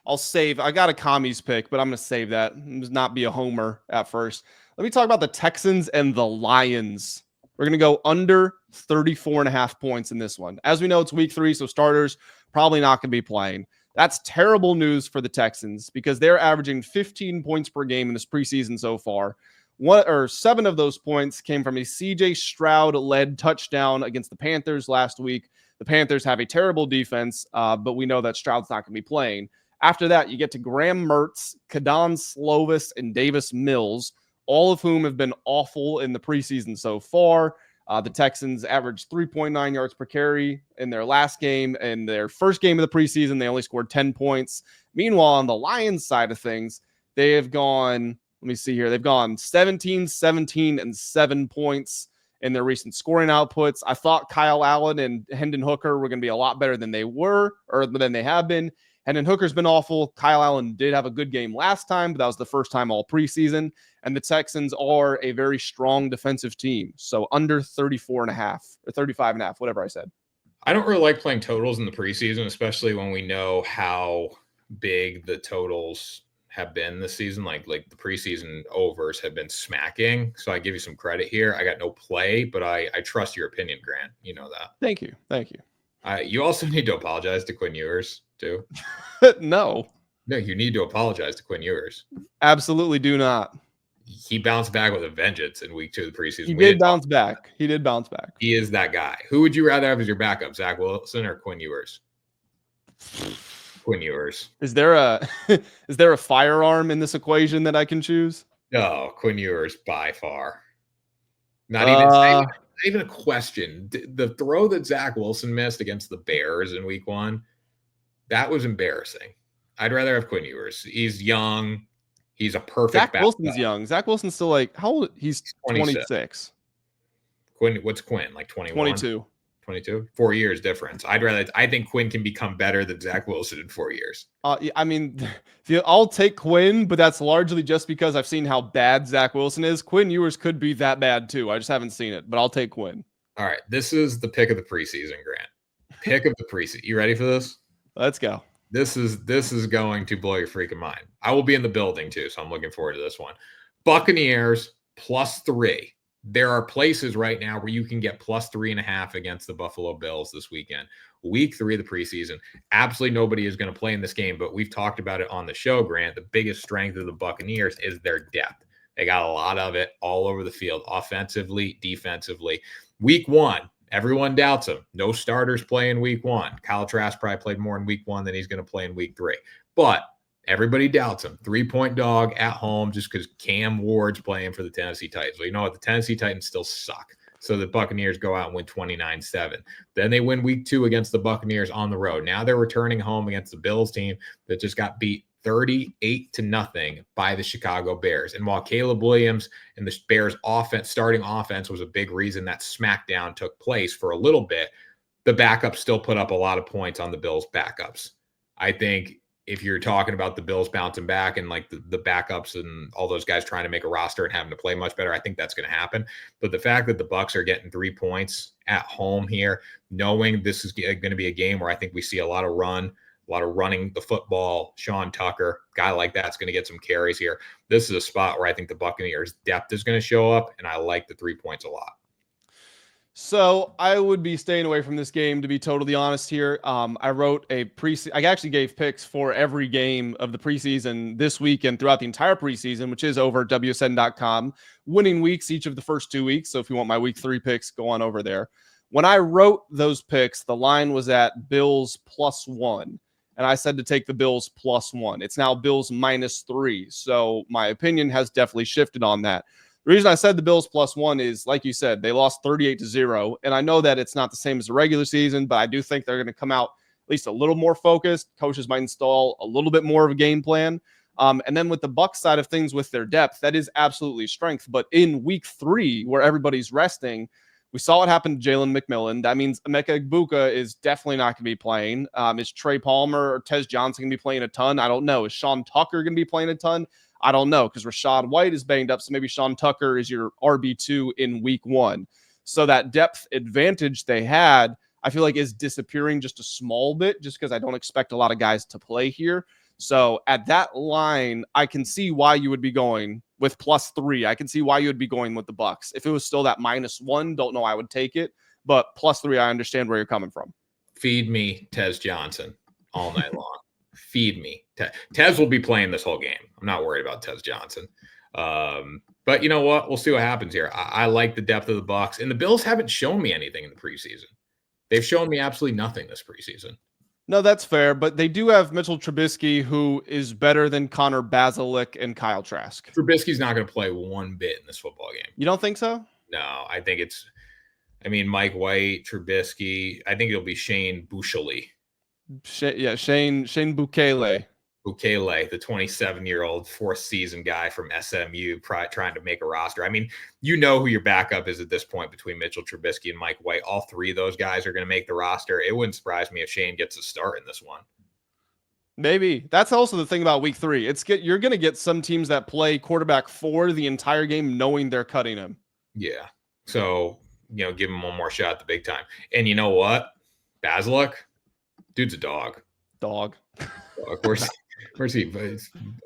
I'll save. I got a commies pick, but I'm gonna save that. Not be a homer at first. Let me talk about the Texans and the Lions. We're gonna go under 34.5 points in this one. As we know, it's week 3, so starters probably not gonna be playing. That's terrible news for the Texans because they're averaging 15 points per game in this preseason so far. 7 of those points came from a CJ Stroud-led touchdown against the Panthers last week. The Panthers have a terrible defense, but we know that Stroud's not going to be playing. After that, you get to Graham Mertz, Kadon Slovis, and Davis Mills, all of whom have been awful in the preseason so far. The Texans averaged 3.9 yards per carry in their last game. In their first game of the preseason, they only scored 10 points. Meanwhile, on the Lions side of things, they have gone, let me see here, they've gone 17, 17, and 7 points in their recent scoring outputs. I thought Kyle Allen and Hendon Hooker were going to be a lot better than they were, or than they have been. Hendon Hooker's been awful. Kyle Allen did have a good game last time, but that was the first time all preseason. And the Texans are a very strong defensive team. So under 34.5 or 35.5, whatever I said. I don't really like playing totals in the preseason, especially when we know how big the totals have been this season. Like the preseason overs have been smacking. So I give you some credit here. I got no play, but I trust your opinion, Grant. You know that. Thank you. You also need to apologize to Quinn Ewers too. No, you need to apologize to Quinn Ewers. Absolutely do not. He bounced back with a vengeance in week 2 of the preseason. He did bounce back. He is that guy. Who would you rather have as your backup, Zach Wilson or Quinn Ewers? Quinn Ewers. Is there a firearm in this equation that I can choose? No, Quinn Ewers by far. Not even a question. The throw that Zach Wilson missed against the Bears in week 1, that was embarrassing. I'd rather have Quinn Ewers. He's young. He's a perfect Zach Wilson's young. Zach Wilson's still how old? He's 26. Quinn, what's Quinn? Like 21? 22. 22? 4 years difference. I think Quinn can become better than Zach Wilson in 4 years. I mean, I'll take Quinn, but that's largely just because I've seen how bad Zach Wilson is. Quinn Ewers could be that bad too. I just haven't seen it, but I'll take Quinn. All right. This is the pick of the preseason, Grant. Pick of the preseason. You ready for this? Let's go. This is going to blow your freaking mind. I will be in the building too, so I'm looking forward to this one. Buccaneers +3. There are places right now where you can get +3.5 against the Buffalo Bills this weekend. Week 3 of the preseason. Absolutely nobody is going to play in this game, but we've talked about it on the show, Grant. The biggest strength of the Buccaneers is their depth. They got a lot of it all over the field, offensively, defensively. Week 1, everyone doubts him. No starters play in week 1. Kyle Trask probably played more in week 1 than he's going to play in week 3. But everybody doubts him. 3-point dog at home just because Cam Ward's playing for the Tennessee Titans. Well, you know what? The Tennessee Titans still suck. So the Buccaneers go out and win 29-7. Then they win week 2 against the Buccaneers on the road. Now they're returning home against the Bills team that just got beat 38-0 by the Chicago Bears. And while Caleb Williams and the Bears starting offense was a big reason that smackdown took place for a little bit, the backups still put up a lot of points on the Bills backups. I think if you're talking about the Bills bouncing back and like the backups and all those guys trying to make a roster and having to play much better, I think that's going to happen. But the fact that the Bucs are getting 3 points at home here, knowing this is going to be a game where I think we see a lot of running the football. Sean Tucker, guy like that's going to get some carries here. This is a spot where I think the Buccaneers' depth is going to show up, and I like the 3 points a lot. So I would be staying away from this game, to be totally honest here. I wrote I actually gave picks for every game of the preseason this week and throughout the entire preseason, which is over at WSN.com. Winning weeks each of the first 2 weeks. So if you want my week 3 picks, go on over there. When I wrote those picks, the line was at Bills +1. And I said to take the Bills +1. It's now Bills -3. So my opinion has definitely shifted on that. The reason I said the Bills +1 is, like you said, they lost 38-0. And I know that it's not the same as the regular season, but I do think they're going to come out at least a little more focused. Coaches might install a little bit more of a game plan. And then with the Bucs side of things with their depth, that is absolutely strength. But in week 3, where everybody's resting, we saw what happened to Jalen McMillan. That means Emeka Egbuka is definitely not going to be playing. Is Trey Palmer or Tez Johnson going to be playing a ton? I don't know. Is Sean Tucker going to be playing a ton? I don't know, because Rachaad White is banged up, so maybe Sean Tucker is your RB2 in week 1. So that depth advantage they had, I feel like is disappearing just a small bit, just because I don't expect a lot of guys to play here. So at that line, I can see why you would be going with +3. I can see why you would be going with the Bucks. If it was still that -1, don't know I would take it, but +3, I understand where you're coming from. Feed me Tez Johnson all night long. Feed me. Tez will be playing this whole game. I'm not worried about Tez Johnson. But you know what? We'll see what happens here. I like the depth of the Bucks, and the Bills haven't shown me anything in the preseason. They've shown me absolutely nothing this preseason. No, that's fair, but they do have Mitchell Trubisky, who is better than Connor Bazelak and Kyle Trask. Trubisky's not going to play one bit in this football game. You don't think so? No, I think Mike White, Trubisky. I think it'll be Shane Buechele. Shane Buechele. Bukele, the 27-year-old fourth season guy from SMU, trying to make a roster. I mean, you know who your backup is at this point between Mitchell Trubisky and Mike White. All three of those guys are going to make the roster. It wouldn't surprise me if Shane gets a start in this one. Maybe. That's also the thing about week 3. You're going to get some teams that play quarterback for the entire game knowing they're cutting him. Yeah. So, give him one more shot at the big time. And you know what? Bazelak, dude's a dog. Of course. Where's he?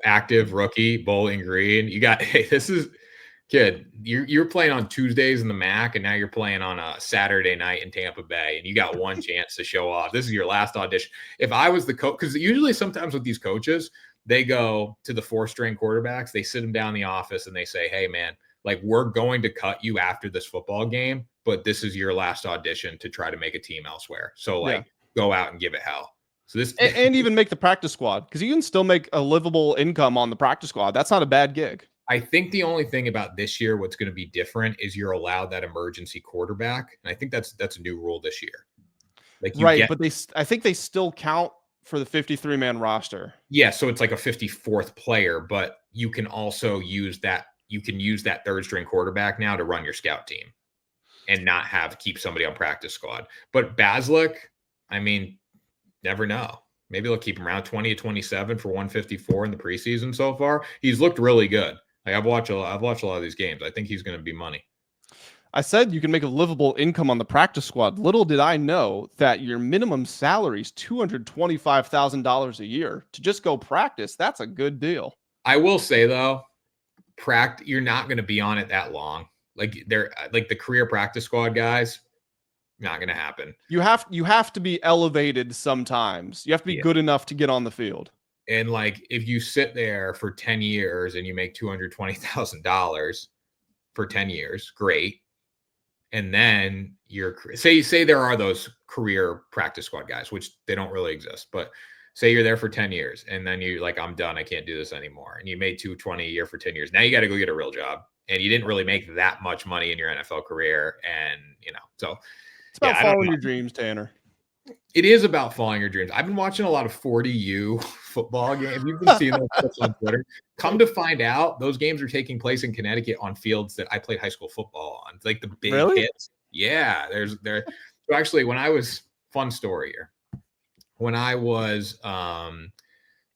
Active rookie, Bowling Green. This is kid. You're playing on Tuesdays in the MAC, and now you're playing on a Saturday night in Tampa Bay, and you got one chance to show off. This is your last audition. If I was the coach, because usually sometimes with these coaches, they go to the 4-string quarterbacks, they sit them down in the office, and they say, "Hey, man, like we're going to cut you after this football game, but this is your last audition to try to make a team elsewhere. So go out and give it hell." So and even make the practice squad, because you can still make a livable income on the practice squad. That's not a bad gig. I think the only thing about this year, what's going to be different, is you're allowed that emergency quarterback, and I think that's a new rule this year. But I think they still count for the 53-man roster. Yeah, so it's like a 54th player, but you can also use that. You can use that 3rd-string quarterback now to run your scout team, and not keep somebody on practice squad. But Bazelak, I mean, never know. Maybe they'll keep him around 20 to 27 for 154 in the preseason so far. He's looked really good. Like I've watched a lot of these games. I think he's going to be money. I said you can make a livable income on the practice squad. Little did I know that your minimum salary is $225,000 a year to just go practice. That's a good deal. I will say though, you're not going to be on it that long. Like the career practice squad guys. Not going to happen. You have to be elevated sometimes. You have to be good enough to get on the field. And like, if you sit there for 10 years and you make $220,000 for 10 years, great. And then you're say there are those career practice squad guys, which they don't really exist, but say you're there for 10 years and then you're like, I'm done. I can't do this anymore. And you made $220 a year for 10 years. Now you got to go get a real job, and you didn't really make that much money in your NFL career. And so it's about following your dreams, Tanner. It is about following your dreams. I've been watching a lot of 40U football games. You've been seeing those clips on Twitter. Come to find out, those games are taking place in Connecticut on fields that I played high school football on. It's like the big hits. Yeah, So actually, fun story here. When I was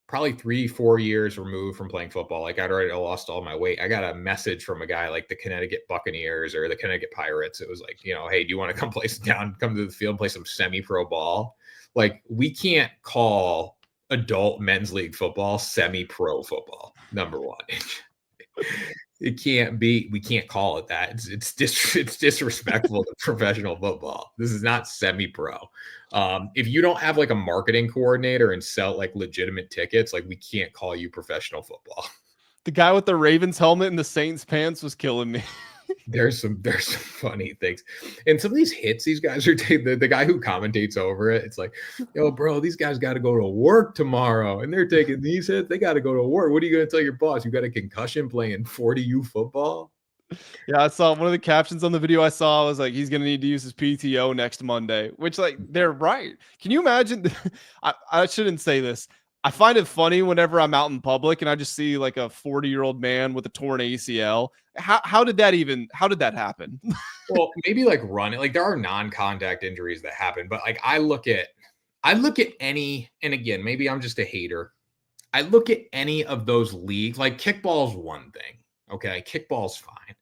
probably 3-4 years removed from playing football, like I'd already lost all my weight, I got a message from a guy like the Connecticut Buccaneers or the Connecticut Pirates. It was like, hey, do you want to come to the field and play some semi-pro ball? Like, we can't call adult men's league football semi-pro football, number one. It can't be. We can't call it that. It's disrespectful to professional football. This is not semi-pro. If you don't have like a marketing coordinator and sell like legitimate tickets, like we can't call you professional football. The guy with the Ravens helmet and the Saints pants was killing me. There's some funny things, and some of these hits these guys are taking. The guy who commentates over it, it's like, yo, bro, these guys got to go to work tomorrow, and they're taking these hits. They got to go to work. What are you going to tell your boss? You got a concussion playing 40U football? Yeah, I saw one of the captions on the video I saw was like, he's going to need to use his PTO next Monday, which like they're right. Can you imagine? I shouldn't say this. I find it funny whenever I'm out in public and I just see like a 40-year-old man with a torn ACL. How did that happen? Well, maybe like running, like there are non-contact injuries that happen, but like I look at any, and again, maybe I'm just a hater. I look at any of those leagues, like kickball's one thing. Okay. Kickball's fine.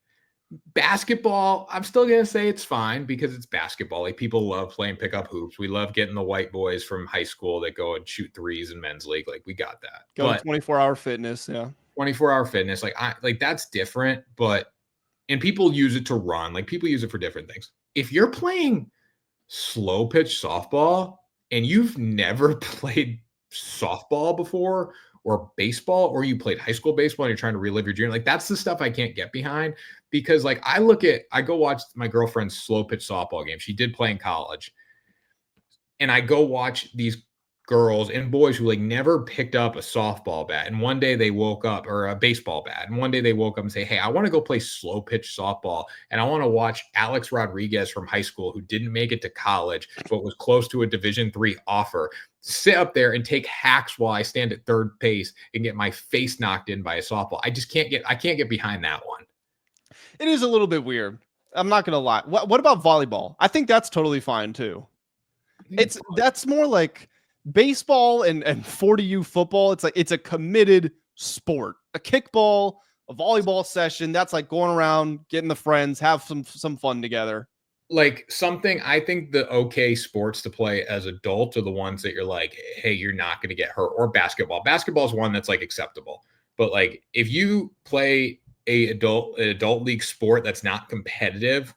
Basketball, I'm still going to say it's fine because it's basketball. Like people love playing pickup hoops. We love getting the white boys from high school that go and shoot threes in men's league. Like we got that. Go to But 24-hour fitness. Yeah. 24-hour fitness, like that's different, and people use it to run. Like people use it for different things. If you're playing slow pitch softball and you've never played softball before or baseball, or you played high school baseball and you're trying to relive your dream, like that's the stuff I can't get behind because like I go watch my girlfriend's slow pitch softball game. She did play in college. And I go watch these girls and boys who like never picked up a softball bat. And one day they woke up, or a baseball bat. And one day they woke up and say, hey, I want to go play slow pitch softball. And I want to watch Alex Rodriguez from high school, who didn't make it to college, but was close to a Division III offer, sit up there and take hacks while I stand at third base and get my face knocked in by a softball. I can't get behind that one. It is a little bit weird. I'm not going to lie. What about volleyball? I think that's totally fine too. That's more like baseball and 40U football. It's like it's a committed sport. A kickball, a volleyball session, that's like going around, getting the friends, have some fun together. Like something I think the okay sports to play as adult are the ones that you're like, hey, you're not going to get hurt. Or basketball. Basketball is one that's like acceptable. But like if you play an adult league sport that's not competitive,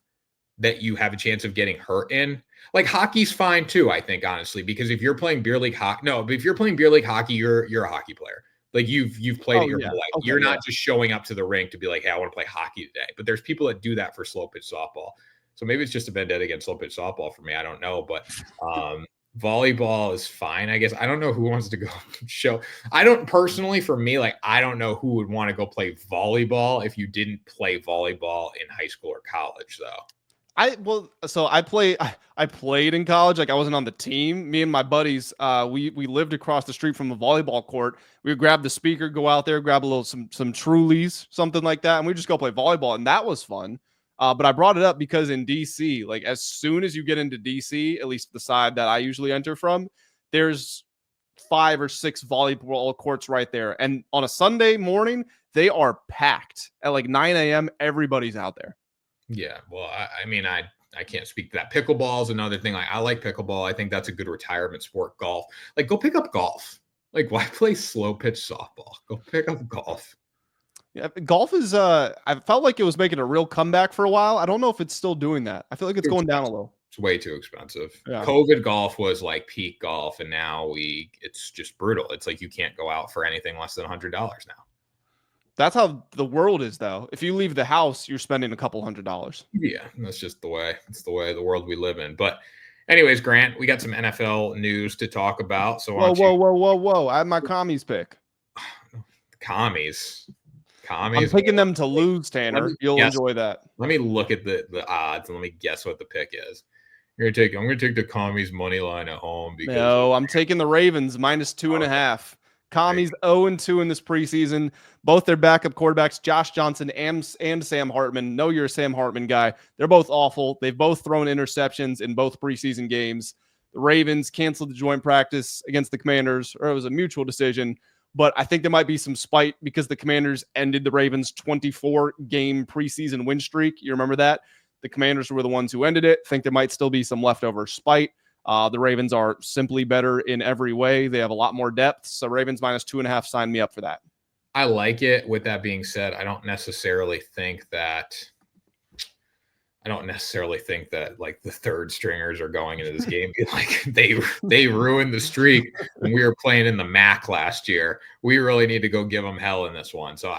that you have a chance of getting hurt in. Like hockey's fine too, I think, honestly, because if you're playing beer league hockey, but if you're playing beer league hockey, you're a hockey player. Like you've played it your whole life. Okay, you're not just showing up to the rink to be like, hey, I want to play hockey today. But there's people that do that for slow pitch softball. So maybe it's just a vendetta against slow pitch softball for me. I don't know, but volleyball is fine, I guess. I don't know who wants to go show. I don't personally, for me, like I don't know who would want to go play volleyball if you didn't play volleyball in high school or college, though. I played in college. Like I wasn't on the team. Me and my buddies, we lived across the street from a volleyball court. We would grab the speaker, go out there, grab a little some Trulies, something like that, and we just go play volleyball, and that was fun. But I brought it up because in DC, like as soon as you get into DC, at least the side that I usually enter from, there's 5 or 6 volleyball courts right there, and on a Sunday morning, they are packed at like 9 a.m. Everybody's out there. Yeah, well, I mean, I can't speak to that. Pickleball is another thing. I like pickleball. I think that's a good retirement sport. Golf, like go pick up golf. Like why play slow pitch softball? Go pick up golf. Yeah, golf is. I felt like it was making a real comeback for a while. I don't know if it's still doing that. I feel like it's going down a little. It's way too expensive. Yeah. COVID golf was like peak golf, and now it's just brutal. It's like you can't go out for anything less than $100 now. That's how the world is, though. If you leave the house, you're spending a couple $100. Yeah, that's just the way. It's the way the world we live in. But anyways, Grant, we got some NFL news to talk about. So whoa! I have my commies pick. Commies. I'm picking them to lose, Tanner. You'll enjoy that. Let me look at the odds and let me guess what the pick is. I'm gonna take the commies money line at home because no, I'm taking the Ravens minus 2.5. Commies 0-2 in this preseason. Both their backup quarterbacks, Josh Johnson and Sam Hartman. Know you're a Sam Hartman guy. They're both awful. They've both thrown interceptions in both preseason games. The Ravens canceled the joint practice against the Commanders, or it was a mutual decision. But I think there might be some spite because the Commanders ended the Ravens' 24-game preseason win streak. You remember that? The Commanders were the ones who ended it. I think there might still be some leftover spite. The Ravens are simply better in every way. They have a lot more depth. So Ravens minus 2.5, sign me up for that. I like it. With that being said, I don't necessarily think that like the third stringers are going into this game. Like they ruined the streak when we were playing in the MAC last year. We really need to go give them hell in this one. So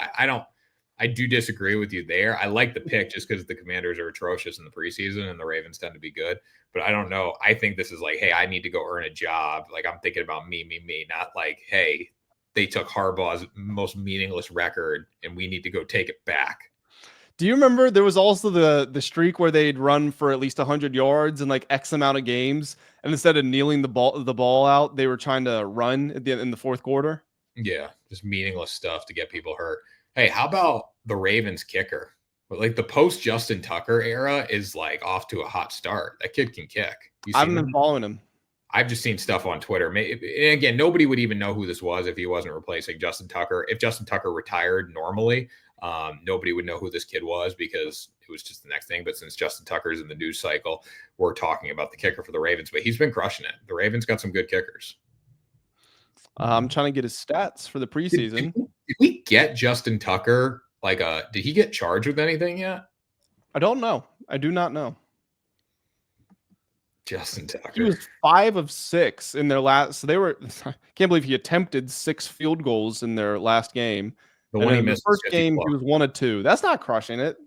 I do disagree with you there. I like the pick just because the Commanders are atrocious in the preseason and the Ravens tend to be good. But I don't know. I think this is like, hey, I need to go earn a job. Like I'm thinking about me, not like, hey, they took Harbaugh's most meaningless record and we need to go take it back. Do you remember there was also the streak where they'd run for at least 100 yards in like X amount of games, and instead of kneeling the ball out, they were trying to run in the fourth quarter? Yeah, just meaningless stuff to get people hurt. Hey, how about the Ravens kicker? Like the post Justin Tucker era is like off to a hot start. That kid can kick. I haven't been following him. I've just seen stuff on Twitter. And again, nobody would even know who this was if he wasn't replacing Justin Tucker. If Justin Tucker retired normally, nobody would know who this kid was because it was just the next thing. But since Justin Tucker's in the news cycle, we're talking about the kicker for the Ravens. But he's been crushing it. The Ravens got some good kickers. I'm trying to get his stats for the preseason. Did we get Justin Tucker? Did he get charged with anything yet? I don't know. I do not know. Justin Tucker. He was 5 of 6 in their last. So they were. I can't believe he attempted 6 field goals in their last game. The one he missed. The first game, he was 1 of 2. That's not crushing it.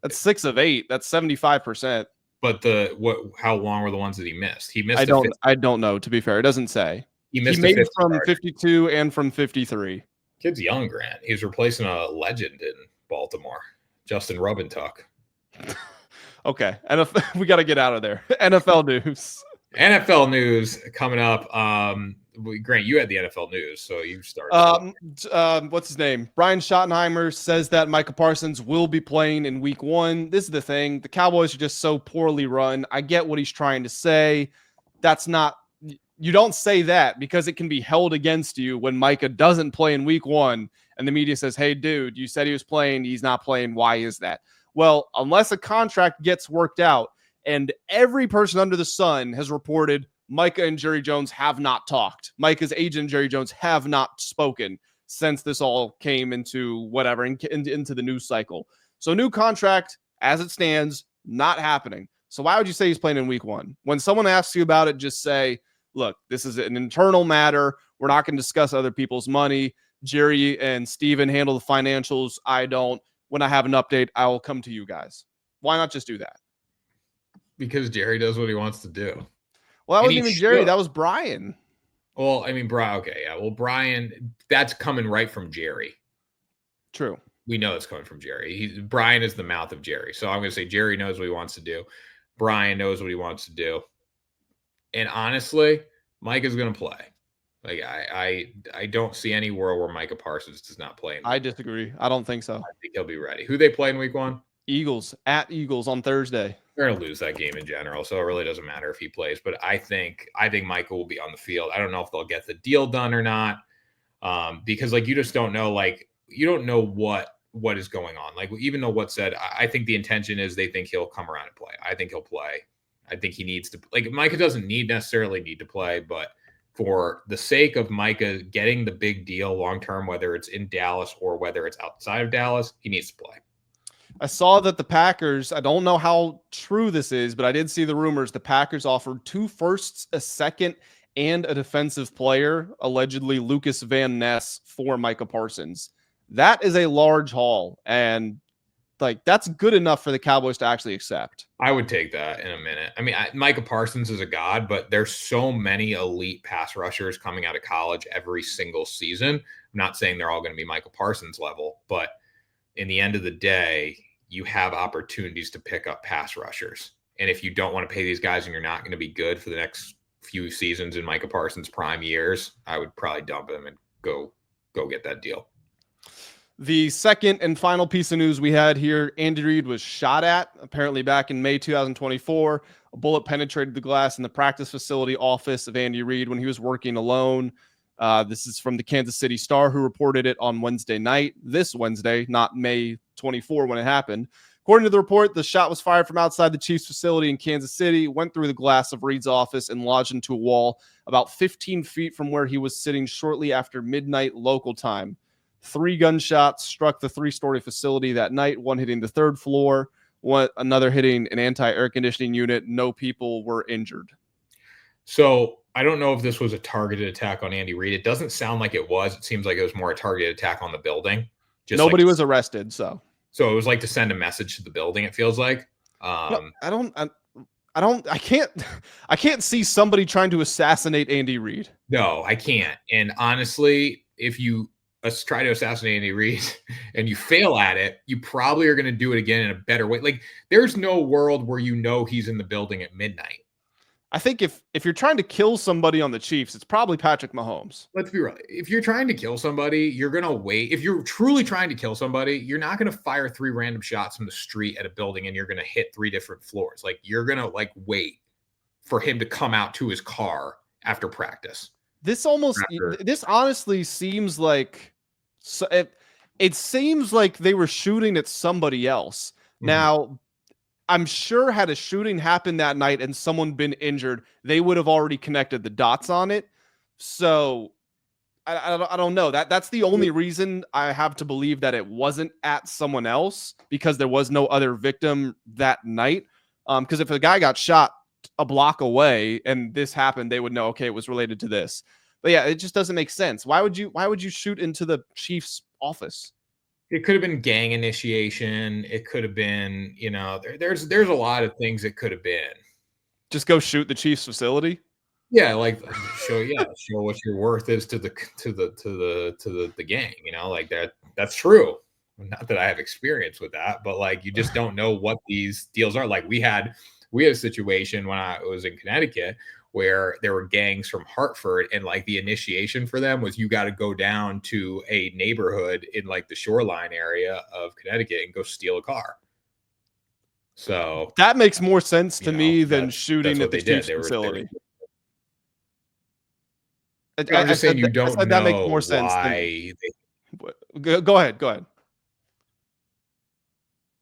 That's 6 of 8. That's 75%. But how long were the ones that he missed? He missed. I don't know. To be fair, it doesn't say. He missed. He made it from 52 and from 53. Kid's young, Grant. He's replacing a legend in Baltimore, Justin Rubentuck. Okay, we got to get out of there. NFL news. NFL news coming up. Grant, you had the NFL news, so you started. What's his name? Brian Schottenheimer says that MICAH Parsons will be playing in week 1. This is the thing. The Cowboys are just so poorly run. I get what he's trying to say. You don't say that because it can be held against you when MICAH doesn't play in week 1 and the media says, hey, dude, you said he was playing. He's not playing. Why is that? Well, unless a contract gets worked out, and every person under the sun has reported MICAH and Jerry Jones have not talked. MICAH's agent and Jerry Jones have not spoken since this all came into into the news cycle. So new contract, as it stands, not happening. So why would you say he's playing in week 1? When someone asks you about it, just say, look, this is an internal matter. We're not going to discuss other people's money. Jerry and Steven handle the financials. I don't. When I have an update, I will come to you guys. Why not just do that? Because Jerry does what he wants to do. Well, that wasn't even Jerry. That was Brian. Well, I mean, Brian. Okay, yeah. Well, Brian, that's coming right from Jerry. True. We know it's coming from Jerry. Brian is the mouth of Jerry. So I'm going to say Jerry knows what he wants to do. Brian knows what he wants to do. And honestly, Mike is going to play. I don't see any world where MICAH Parsons does not play. I disagree. I don't think so. I think he'll be ready. Who they play in week 1? Eagles at Eagles on Thursday. They're going to lose that game in general, so it really doesn't matter if he plays. But I think MICAH will be on the field. I don't know if they'll get the deal done or not, because you just don't know. You don't know what is going on. Even though what said, I think the intention is they think he'll come around and play. I think he'll play. I think he needs to. MICAH doesn't necessarily need to play, but for the sake of MICAH getting the big deal long term, whether it's in Dallas or whether it's outside of Dallas, he needs to play. I saw that the Packers, I don't know how true this is, but I did see the rumors. The Packers offered 2 firsts, a second, and a defensive player, allegedly Lucas Van Ness, for MICAH Parsons. That is a large haul, and that's good enough for the Cowboys to actually accept. I would take that in a minute. I mean, MICAH Parsons is a god, but there's so many elite pass rushers coming out of college every single season. I'm not saying they're all going to be MICAH Parsons level, but in the end of the day, you have opportunities to pick up pass rushers. And if you don't want to pay these guys and you're not going to be good for the next few seasons in MICAH Parsons' prime years, I would probably dump him and go get that deal. The second and final piece of news we had here, Andy Reid was shot at, apparently back in May 2024. A bullet penetrated the glass in the practice facility office of Andy Reid when he was working alone. This is from the Kansas City Star, who reported it on Wednesday night, this Wednesday, not May 24 when it happened. According to the report, the shot was fired from outside the Chiefs facility in Kansas City, went through the glass of Reid's office, and lodged into a wall about 15 feet from where he was sitting shortly after midnight local time. 3 gunshots struck the 3-story facility that night, one hitting the 3rd floor, another hitting an anti-air conditioning unit. No people were injured. So I don't know if this was a targeted attack on Andy Reid. It doesn't sound like it was. It seems like it was more a targeted attack on the building. Nobody was arrested, so it was to send a message to the building, it feels like. No, I can't see somebody trying to assassinate Andy Reid. No, I can't. And honestly, if you try to assassinate Andy Reid and you fail at it, you probably are going to do it again in a better way. There's no world where he's in the building at midnight. I think if you're trying to kill somebody on the Chiefs, it's probably Patrick Mahomes. Let's be real. If you're trying to kill somebody, you're going to wait. If you're truly trying to kill somebody, you're not going to fire 3 random shots from the street at a building and you're going to hit 3 different floors. You're going to wait for him to come out to his car after practice. This honestly seems like it seems like they were shooting at somebody else. Now, I'm sure had a shooting happened that night and someone been injured, they would have already connected the dots on it. So I don't know. That's the only reason I have to believe that it wasn't at someone else, because there was no other victim that night. Because if a guy got shot a block away and this happened, they would know, okay, it was related to this. But yeah, it just doesn't make sense. Why would you shoot into the chief's office? It could have been gang initiation. It could have been, there's a lot of things it could have been. Just go shoot the chief's facility. Yeah, like show what your worth is to the gang. Like that's true. Not that I have experience with that, but like you just don't know what these deals are. Like we had a situation when I was in Connecticut where there were gangs from Hartford, and like the initiation for them was you got to go down to a neighborhood in like the shoreline area of Connecticut and go steal a car. So that makes more sense to me than shooting at the chief's facility. I'm just saying you don't know that makes more sense why. Go ahead.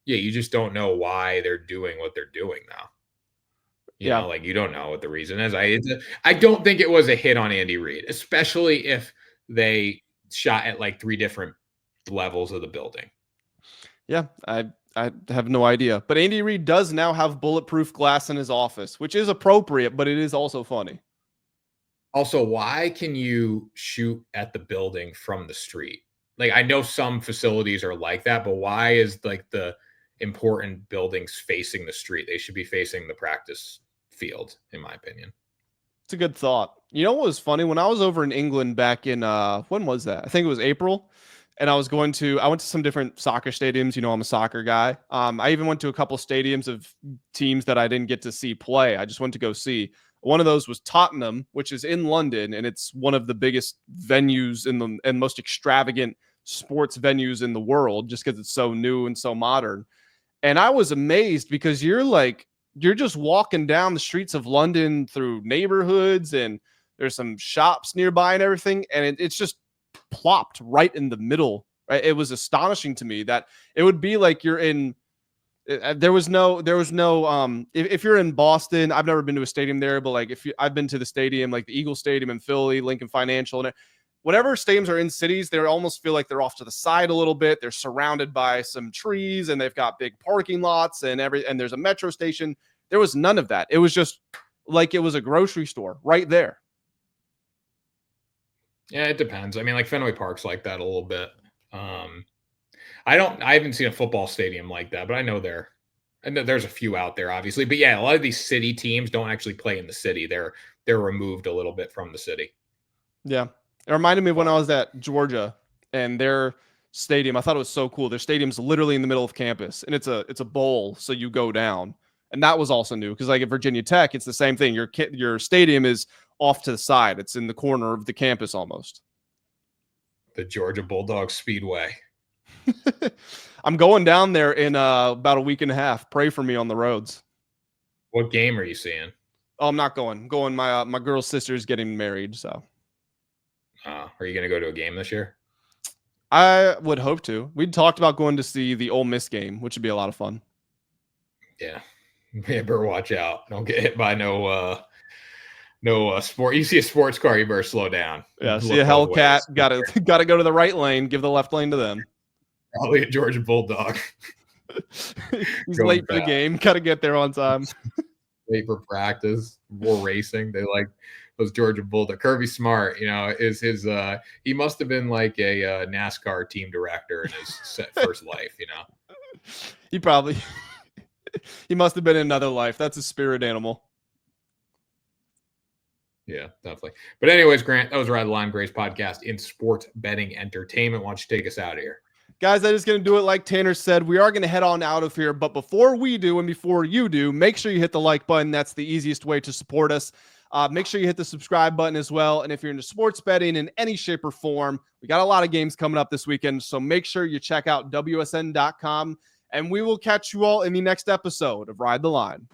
Yeah, you just don't know why they're doing what they're doing now. You know, like you don't know what the reason is. I don't think it was a hit on Andy Reid, especially if they shot at like 3 different levels of the building. Yeah, I have no idea. But Andy Reid does now have bulletproof glass in his office, which is appropriate, but it is also funny. Also, why can you shoot at the building from the street? Like, I know some facilities are like that, but why is like the important buildings facing the street? They should be facing the practice field, in my opinion. It's a good thought. You know what was funny? When I was over in England back in, when was that? I think it was April. And I went to some different soccer stadiums. You know, I'm a soccer guy. I even went to a couple stadiums of teams that I didn't get to see play. I just went to go see. One of those was Tottenham, which is in London, and it's one of the biggest venues and most extravagant sports venues in the world, just because it's so new and so modern. And I was amazed because you're just walking down the streets of London through neighborhoods, and there's some shops nearby and everything, and it's just plopped right in the middle. Right? It was astonishing to me that it would be like you're in. There was no if you're in Boston, I've never been to a stadium there, but like I've been to the stadium, like the Eagle Stadium in Philly, Lincoln Financial, and whatever stadiums are in cities, they almost feel like they're off to the side a little bit. They're surrounded by some trees, and they've got big parking lots and there's a metro station. There was none of that. It was just like it was a grocery store right there. Yeah, it depends. I mean, like Fenway Park's like that a little bit. I haven't seen a football stadium like that, but I know there's a few out there, obviously. But yeah, a lot of these city teams don't actually play in the city. They're removed a little bit from the city. Yeah. It reminded me of when I was at Georgia and their stadium. I thought it was so cool. Their stadium's literally in the middle of campus, and it's a bowl, so you go down. And that was also new because like at Virginia Tech, it's the same thing. Your stadium is off to the side. It's in the corner of the campus almost. The Georgia Bulldogs Speedway. I'm going down there in about a week and a half. Pray for me on the roads. What game are you seeing? Oh, I'm not going. I'm going. My girl's sister is getting married, so. Are you going to go to a game this year? I would hope to. We'd talked about going to see the Ole Miss game, which would be a lot of fun. Yeah. Yeah, better watch out. Don't get hit by no sport. You see a sports car, you better slow down. Yeah, see a Hellcat, gotta go to the right lane, give the left lane to them. Probably a Georgia Bulldog. He's late for the game. Gotta get there on time. Late for practice. More racing. They like those Georgia Bulldog. Kirby Smart, is his. He must have been like a NASCAR team director in his first life. He probably. He must have been in another life. That's a spirit animal. Yeah, definitely. But anyways, Grant, that was Ride the Line, Grace podcast in sports betting entertainment. Why don't you take us out of here? Guys, that is going to do it. Like Tanner said, we are going to head on out of here. But before we do and before you do, make sure you hit the like button. That's the easiest way to support us. Make sure you hit the subscribe button as well. And if you're into sports betting in any shape or form, we got a lot of games coming up this weekend. So make sure you check out WSN.com. And we will catch you all in the next episode of Ride the Line.